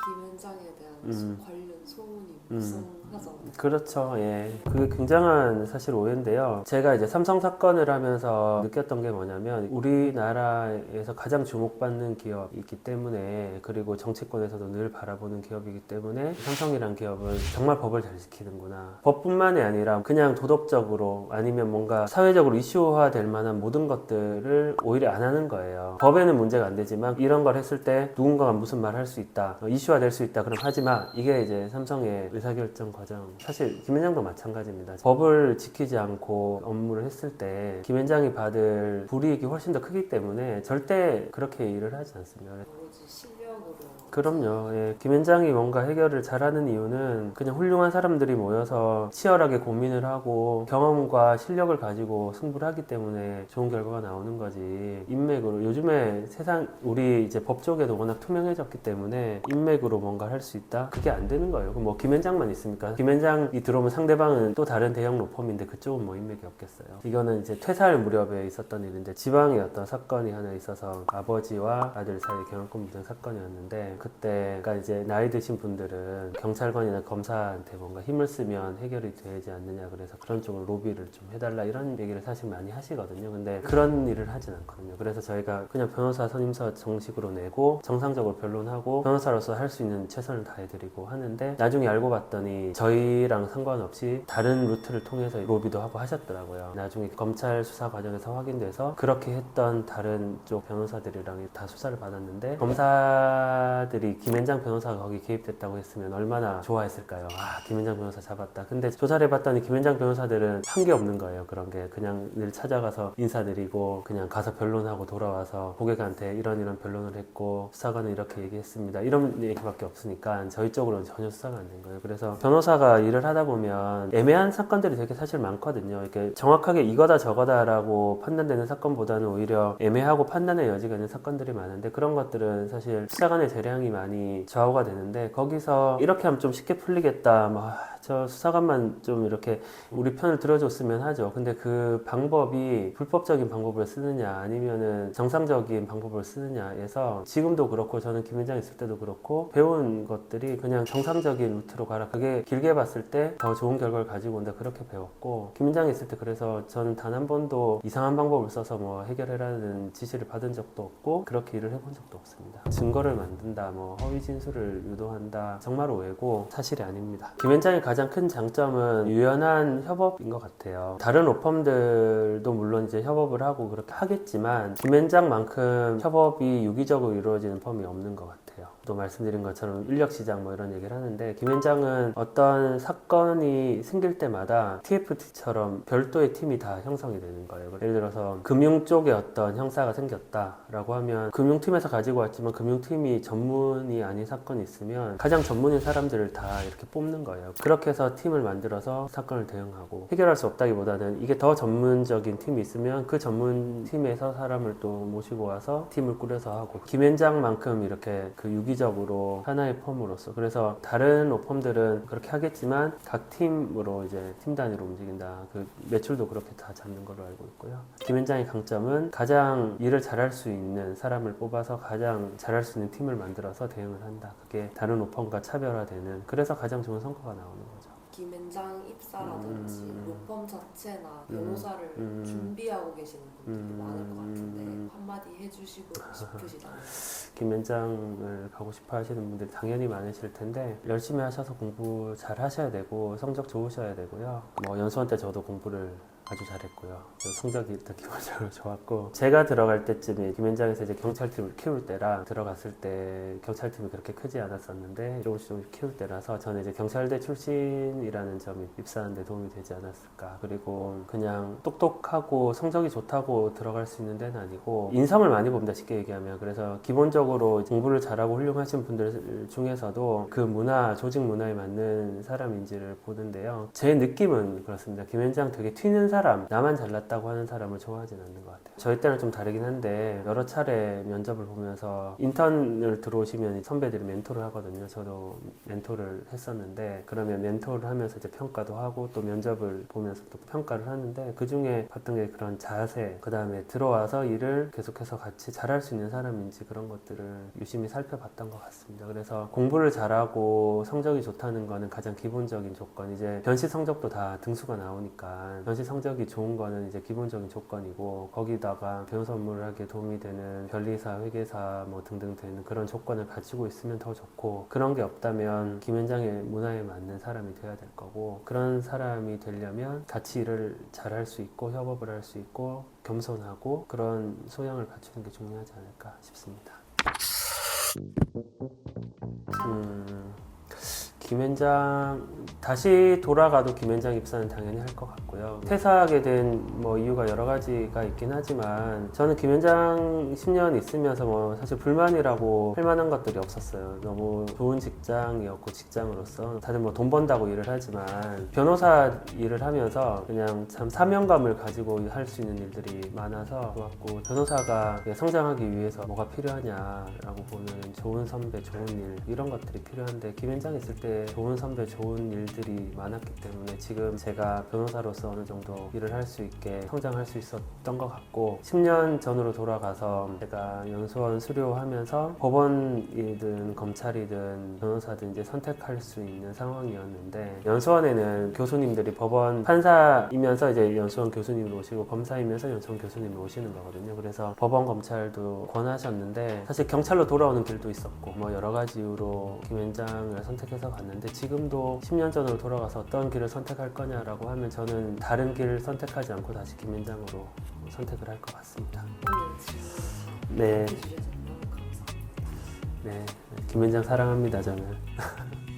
김현장에 대한 관련 소문이 무성하잖아요. 그렇죠. 예. 그게 굉장한 사실 오해인데요. 제가 이제 삼성 사건을 하면서 느꼈던 게 뭐냐면 우리나라에서 가장 주목받는 기업이 있기 때문에 그리고 정치권에서도 늘 바라보는 기업이기 때문에 삼성이란 기업은 정말 법을 잘 지키는구나. 법뿐만이 아니라 그냥 도덕적으로 아니면 뭔가 사회적으로 이슈화 될 만한 모든 것들을 오히려 안 하는 거예요. 법에는 문제가 안 되지만 이런 걸 했을 때 누군가가 무슨 말 할 수 있다. 이슈화 될 수 있다. 그럼 하지 마. 이게 이제 삼성의 의사결정 과정. 사실 김현장도 마찬가지입니다. 법을 지키지 않고 업무를 했을 때 김현장이 받을 불이익이 훨씬 더 크기 때문에 절대 그렇게 일을 하지 않습니다. 오로지 실력으로. 그럼요. 예. 김현장이 뭔가 해결을 잘하는 이유는 그냥 훌륭한 사람들이 모여서 치열하게 고민을 하고 경험과 실력을 가지고 승부를 하기 때문에 좋은 결과가 나오는 거지. 인맥으로 요즘에 세상 우리 이제 법 쪽에도 워낙 투명해졌기 때문에 인맥으로 뭔가 할 수 있다? 그게 안 되는 거예요. 뭐 김현장만 있습니까? 김현장이 들어오면 상대방은 또 다른 대형 로펌인데 그쪽은 뭐 인맥이 없겠어요. 이거는 이제 퇴사할 무렵에 있었던 일인데 지방에 어떤 사건이 하나 있어서 아버지와 아들 사이 경영권 분쟁 사건이었는데 그때가 이제 나이 드신 분들은 경찰관이나 검사한테 뭔가 힘을 쓰면 해결이 되지 않느냐 그래서 그런 쪽으로 로비를 좀 해달라 이런 얘기를 사실 많이 하시거든요. 근데 그런 일을 하진 않거든요. 그래서 저희가 그냥 변호사 선임서 정식으로 내고 정상적으로 변론하고 변호사로서 할 수 있는 최선을 다해드리고 하는데 나중에 알고 봤더니 저희랑 상관없이 다른 루트를 통해서 로비도 하고 하셨더라고요. 나중에 검찰 수사 과정에서 확인돼서 그렇게 했던 다른 쪽 변호사들이랑 다 수사를 받았는데 검사들이 김현장 변호사가 거기 개입됐다고 했으면 얼마나 좋아했을까요? 아, 김현장 변호사 잡았다. 근데 조사를 해봤더니 김현장 변호사들은 한 게 없는 거예요. 그런 게 그냥 늘 찾아가서 인사드리고 그냥 가서 변론하고 돌아와서 고객한테 이런 변론을 했고 수사관은 이렇게 얘기했습니다. 이런 얘기밖에 없으니까 저희 쪽으로는 전혀 수사가 안 된 거예요. 그래서 변호사가 일을 하다 보면 애매한 사건들이 되게 사실 많거든요. 이렇게 정확하게 이거다 저거다라고 판단되는 사건보다는 오히려 애매하고 판단의 여지가 있는 사건들이 많은데 그런 것들은 사실 수사관의 재량이 많이 좌우가 되는데 거기서 이렇게 하면 좀 쉽게 풀리겠다. 저 수사관만 좀 이렇게 우리 편을 들어줬으면 하죠. 근데 그 방법이 불법적인 방법을 쓰느냐 아니면은 정상적인 방법을 쓰느냐에서 지금도 그렇고 저는 김현장 있을 때도 그렇고 배운 것들이 그냥 정상적인 루트로 가라. 그게 길게 봤을 때 더 좋은 결과를 가지고 온다. 그렇게 배웠고 김현장에 있을 때 그래서 저는 단 한 번도 이상한 방법을 써서 뭐 해결해라는 지시를 받은 적도 없고 그렇게 일을 해본 적도 없습니다. 증거를 만든다, 뭐 허위 진술을 유도한다 정말 오해고 사실이 아닙니다. 김현장의 가장 큰 장점은 유연한 협업인 것 같아요. 다른 로펌들도 물론 이제 협업을 하고 그렇게 하겠지만 김현장만큼 협업이 유기적으로 이루어지는 펌이 없는 것 같아요. 또 말씀드린 것처럼 인력시장 뭐 이런 얘기를 하는데 김현장은 어떤 사건이 생길 때마다 TFT처럼 별도의 팀이 다 형성이 되는 거예요. 예를 들어서 금융 쪽에 어떤 형사가 생겼다라고 하면 금융팀에서 가지고 왔지만 금융팀이 전문이 아닌 사건이 있으면 가장 전문인 사람들을 다 이렇게 뽑는 거예요. 그렇게 해서 팀을 만들어서 사건을 대응하고 해결할 수 없다기보다는 이게 더 전문적인 팀이 있으면 그 전문팀에서 사람을 또 모시고 와서 팀을 꾸려서 하고 김현장만큼 이렇게 그 유기적으로 하나의 펌으로서 그래서 다른 로펌들은 그렇게 하겠지만 각 팀으로 이제 팀 단위로 움직인다. 그 매출도 그렇게 다 잡는 걸로 알고 있고요. 김현장의 강점은 가장 일을 잘할 수 있는 사람을 뽑아서 가장 잘할 수 있는 팀을 만들어서 대응을 한다. 그게 다른 로펌과 차별화되는 그래서 가장 좋은 성과가 나오는 거죠. 김현장 입사라든지 로펌 자체나 변호사를 준비하고 계시는 분들이 많을 것 같은데 한마디 해주시고 싶으시다면 김현장을 가고 싶어 하시는 분들 당연히 많으실 텐데 열심히 하셔서 공부 잘 하셔야 되고 성적 좋으셔야 되고요. 뭐 연수원 때 저도 공부를 아주 잘했고요. 성적이 일단 기본적으로 좋았고 제가 들어갈 때쯤에 김현장에서 이제 경찰팀을 키울 때라 들어갔을 때 경찰팀이 그렇게 크지 않았었는데 조금씩 키울 때라서 저는 이제 경찰대 출신이라는 점이 입사하는 데 도움이 되지 않았을까. 그리고 그냥 똑똑하고 성적이 좋다고 들어갈 수 있는 데는 아니고 인성을 많이 봅니다. 쉽게 얘기하면. 그래서 기본적으로 공부를 잘하고 훌륭하신 분들 중에서도 그 문화, 조직 문화에 맞는 사람인지를 보는데요. 제 느낌은 그렇습니다. 김현장 되게 튀는 사람, 나만 잘났다고 하는 사람을 좋아하진 않는 것 같아요. 저희 때는 좀 다르긴 한데 여러 차례 면접을 보면서 인턴을 들어오시면 선배들이 멘토를 하거든요. 저도 멘토를 했었는데 그러면 멘토를 하면서 이제 평가도 평가도 하고 또 면접을 보면서 또 평가를 하는데 그 중에 봤던 게 그런 자세, 그 다음에 들어와서 일을 계속해서 같이 잘할 수 있는 사람인지 그런 것들을 유심히 살펴봤던 것 같습니다. 그래서 공부를 잘하고 성적이 좋다는 거는 가장 기본적인 조건. 이제 변시 성적도 다 등수가 나오니까 변시 성적이 좋은 거는 이제 기본적인 조건이고 거기다가 변호사 업무를 하기에 도움이 되는 변리사, 회계사 뭐 등등 되는 그런 조건을 가지고 있으면 더 좋고 그런 게 없다면 김현장의 문화에 맞는 사람이 돼야 될 거고 그런 사람이 되려면 같이 일을 잘할 수 있고 협업을 할 수 있고 겸손하고 그런 소양을 갖추는 게 중요하지 않을까 싶습니다. 김현장 다시 돌아가도 김현장 입사는 당연히 할 것 같고요. 퇴사하게 된 뭐 이유가 여러 가지가 있긴 하지만 저는 김현장 10년 있으면서 뭐 사실 불만이라고 할 만한 것들이 없었어요. 너무 좋은 직장이었고 직장으로서 다들 뭐 돈 번다고 일을 하지만 변호사 일을 하면서 그냥 참 사명감을 가지고 할 수 있는 일들이 많아서 좋았고 변호사가 성장하기 위해서 뭐가 필요하냐라고 보면 좋은 선배, 좋은 일 이런 것들이 필요한데 김현장 있을 때 좋은 선배, 좋은 일들이 많았기 때문에 지금 제가 변호사로서 어느 정도 일을 할 수 있게 성장할 수 있었던 것 같고 10년 전으로 돌아가서 제가 연수원 수료하면서 법원이든 검찰이든 변호사든 이제 선택할 수 있는 상황이었는데 연수원에는 교수님들이 법원 판사이면서 이제 연수원 교수님으로 오시고 검사이면서 연수원 교수님으로 오시는 거거든요. 그래서 법원 검찰도 권하셨는데 사실 경찰로 돌아오는 길도 있었고 뭐 여러 가지 이유로 김현장을 선택해서 갔는데 지금도 10년 전으로 돌아가서 어떤 길을 선택할 거냐라고 하면 저는 다른 길을 선택하지 않고 다시 김현장으로 선택을 할 것 같습니다. 오늘 질문 네, 해주셔서 너무 감사합니다. 네, 김현장 사랑합니다 저는.